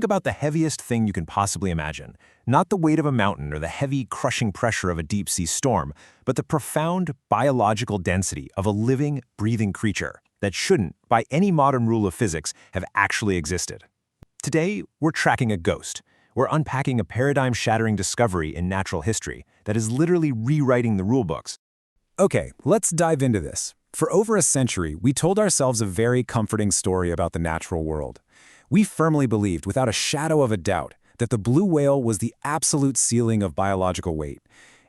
Think about the heaviest thing you can possibly imagine. Not the weight of a mountain or the heavy, crushing pressure of a deep-sea storm, but the profound biological density of a living, breathing creature that shouldn't, by any modern rule of physics, have actually existed. Today, we're tracking a ghost. We're unpacking a paradigm-shattering discovery in natural history that is literally rewriting the rulebooks. Okay, let's dive into this. For over a century, we told ourselves a very comforting story about the natural world. We firmly believed, without a shadow of a doubt, that the blue whale was the absolute ceiling of biological weight.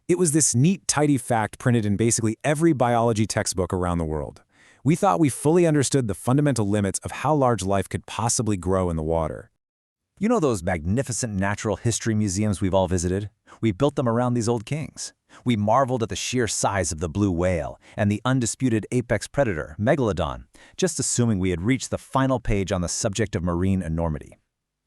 It was this neat, tidy fact printed in basically every biology textbook around the world. We thought we fully understood the fundamental limits of how large life could possibly grow in the water. You know those magnificent natural history museums we've all visited? We built them around these old kings. We marveled at the sheer size of the blue whale and the undisputed apex predator, megalodon, just assuming we had reached the final page on the subject of marine enormity.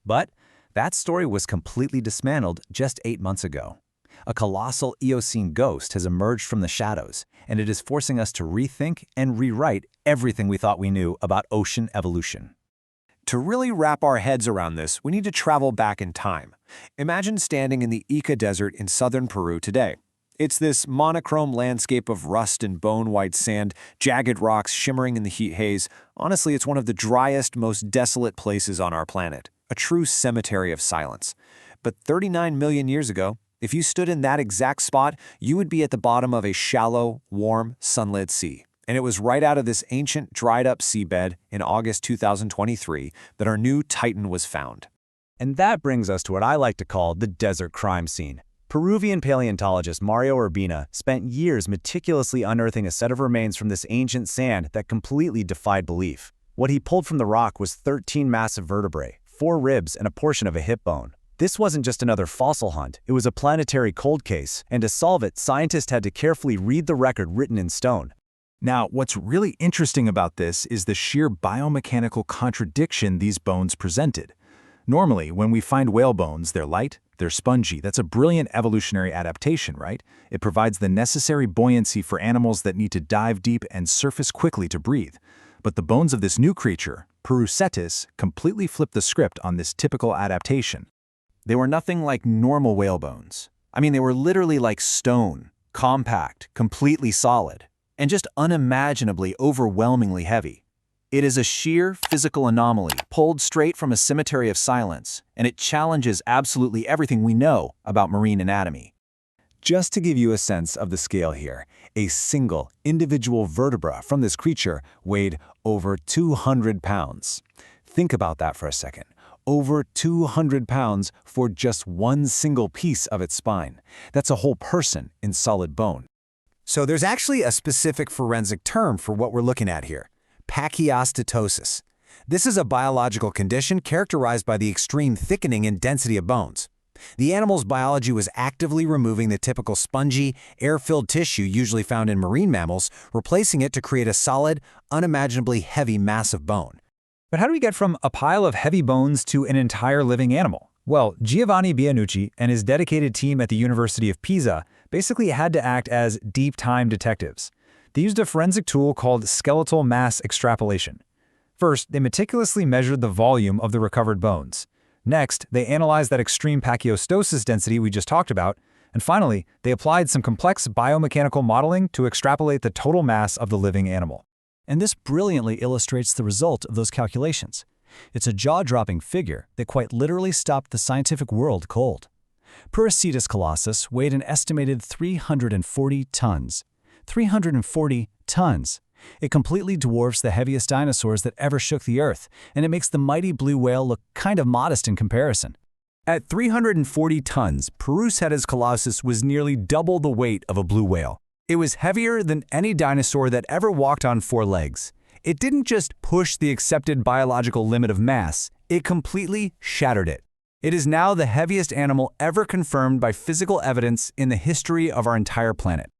But that story was completely dismantled just 8 months ago. A colossal Eocene ghost has emerged from the shadows, and it is forcing us to rethink and rewrite everything we thought we knew about ocean evolution. To really wrap our heads around this, we need to travel back in time. Imagine standing in the Ica Desert in southern Peru today. It's this monochrome landscape of rust and bone-white sand, jagged rocks shimmering in the heat haze. Honestly, it's one of the driest, most desolate places on our planet, a true cemetery of silence. But 39 million years ago, if you stood in that exact spot, you would be at the bottom of a shallow, warm, sunlit sea. And it was right out of this ancient, dried-up seabed in August 2023 that our new titan was found. And that brings us to what I like to call the desert crime scene. Peruvian paleontologist Mario Urbina spent years meticulously unearthing a set of remains from this ancient sand that completely defied belief. What he pulled from the rock was 13 massive vertebrae, 4 ribs, and a portion of a hip bone. This wasn't just another fossil hunt, it was a planetary cold case, and to solve it, scientists had to carefully read the record written in stone. Now, what's really interesting about this is the sheer biomechanical contradiction these bones presented. Normally, when we find whale bones, they're light, they're spongy. That's a brilliant evolutionary adaptation, right? It provides the necessary buoyancy for animals that need to dive deep and surface quickly to breathe. But the bones of this new creature, Perucetus, completely flipped the script on this typical adaptation. They were nothing like normal whale bones. I mean, they were literally like stone, compact, completely solid, and just unimaginably overwhelmingly heavy. It is a sheer physical anomaly pulled straight from a cemetery of silence, and it challenges absolutely everything we know about marine anatomy. Just to give you a sense of the scale here, a single individual vertebra from this creature weighed over 200 pounds. Think about that for a second. Over 200 pounds for just one single piece of its spine. That's a whole person in solid bone. So there's actually a specific forensic term for what we're looking at here: pachyostosis. This is a biological condition characterized by the extreme thickening and density of bones. The animal's biology was actively removing the typical spongy, air-filled tissue usually found in marine mammals, replacing it to create a solid, unimaginably heavy mass of bone. But how do we get from a pile of heavy bones to an entire living animal? Well, Giovanni Bianucci and his dedicated team at the University of Pisa basically had to act as deep-time detectives. They used a forensic tool called skeletal mass extrapolation. First, they meticulously measured the volume of the recovered bones. Next, they analyzed that extreme pachyostosis density we just talked about. And finally, they applied some complex biomechanical modeling to extrapolate the total mass of the living animal. And this brilliantly illustrates the result of those calculations. It's a jaw-dropping figure that quite literally stopped the scientific world cold. Perucetus colossus weighed an estimated 340 tons. 340 tons! It completely dwarfs the heaviest dinosaurs that ever shook the earth, and it makes the mighty blue whale look kind of modest in comparison. At 340 tons, Perucetus colossus was nearly double the weight of a blue whale. It was heavier than any dinosaur that ever walked on 4 legs. It didn't just push the accepted biological limit of mass, it completely shattered it. It is now the heaviest animal ever confirmed by physical evidence in the history of our entire planet.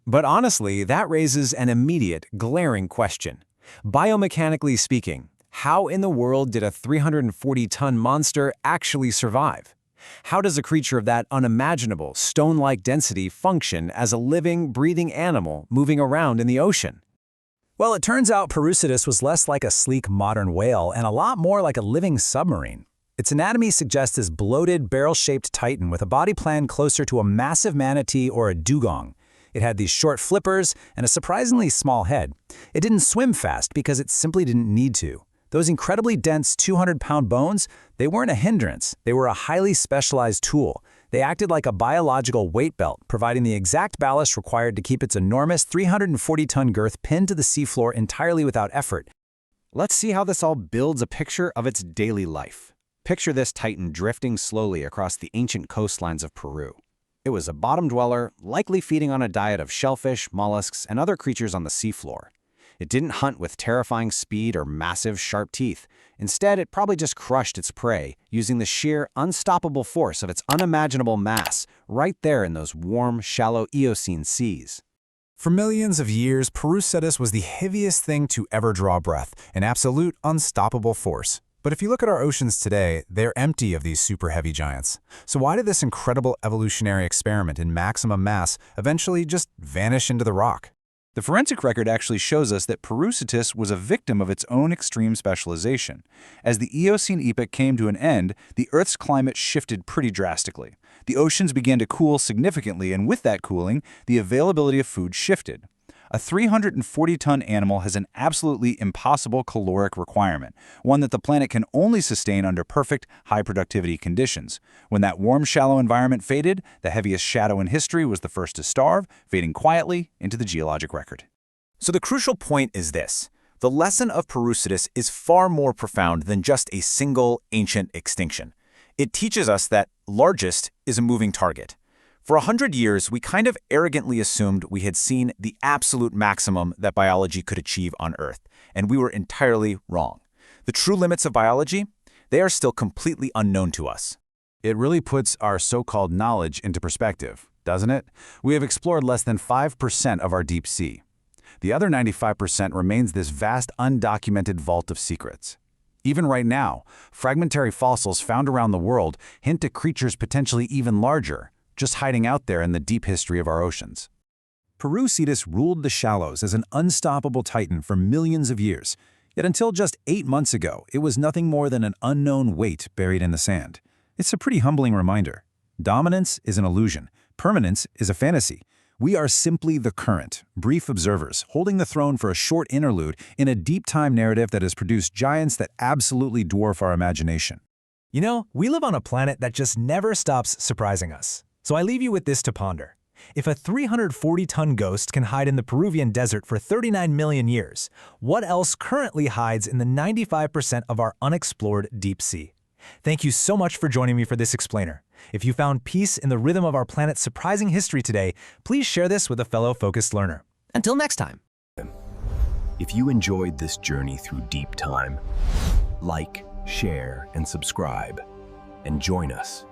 But honestly, that raises an immediate, glaring question. Biomechanically speaking, how in the world did a 340-ton monster actually survive? How does a creature of that unimaginable, stone-like density function as a living, breathing animal moving around in the ocean? Well, it turns out Perucetus was less like a sleek modern whale and a lot more like a living submarine. Its anatomy suggests this bloated, barrel-shaped titan with a body plan closer to a massive manatee or a dugong. It had these short flippers and a surprisingly small head. It didn't swim fast because it simply didn't need to. Those incredibly dense 200-pound bones, they weren't a hindrance. They were a highly specialized tool. They acted like a biological weight belt, providing the exact ballast required to keep its enormous 340-ton girth pinned to the seafloor entirely without effort. Let's see how this all builds a picture of its daily life. Picture this titan drifting slowly across the ancient coastlines of Peru. It was a bottom dweller, likely feeding on a diet of shellfish, mollusks, and other creatures on the seafloor. It didn't hunt with terrifying speed or massive, sharp teeth. Instead, it probably just crushed its prey, using the sheer, unstoppable force of its unimaginable mass right there in those warm, shallow Eocene seas. For millions of years, Perucetus was the heaviest thing to ever draw breath, an absolute, unstoppable force. But if you look at our oceans today, they're empty of these super heavy giants. So why did this incredible evolutionary experiment in maximum mass eventually just vanish into the rock? The forensic record actually shows us that Perucetus was a victim of its own extreme specialization. As the Eocene epoch came to an end, the Earth's climate shifted pretty drastically. The oceans began to cool significantly, and with that cooling, the availability of food shifted. A 340-ton animal has an absolutely impossible caloric requirement, one that the planet can only sustain under perfect, high-productivity conditions. When that warm, shallow environment faded, the heaviest shadow in history was the first to starve, fading quietly into the geologic record. So the crucial point is this. The lesson of Perucetus is far more profound than just a single ancient extinction. It teaches us that largest is a moving target. For 100 years, we kind of arrogantly assumed we had seen the absolute maximum that biology could achieve on Earth, and we were entirely wrong. The true limits of biology, they are still completely unknown to us. It really puts our so-called knowledge into perspective, doesn't it? We have explored less than 5% of our deep sea. The other 95% remains this vast, undocumented vault of secrets. Even right now, fragmentary fossils found around the world hint at creatures potentially even larger, just hiding out there in the deep history of our oceans. Perucetus ruled the shallows as an unstoppable titan for millions of years, yet until just 8 months ago, it was nothing more than an unknown weight buried in the sand. It's a pretty humbling reminder. Dominance is an illusion. Permanence is a fantasy. We are simply the current, brief observers, holding the throne for a short interlude in a deep-time narrative that has produced giants that absolutely dwarf our imagination. You know, we live on a planet that just never stops surprising us. So I leave you with this to ponder. If a 340-ton ghost can hide in the Peruvian desert for 39 million years, what else currently hides in the 95% of our unexplored deep sea? Thank you so much for joining me for this explainer. If you found peace in the rhythm of our planet's surprising history today, please share this with a fellow focused learner. Until next time. If you enjoyed this journey through deep time, like, share, and subscribe, and join us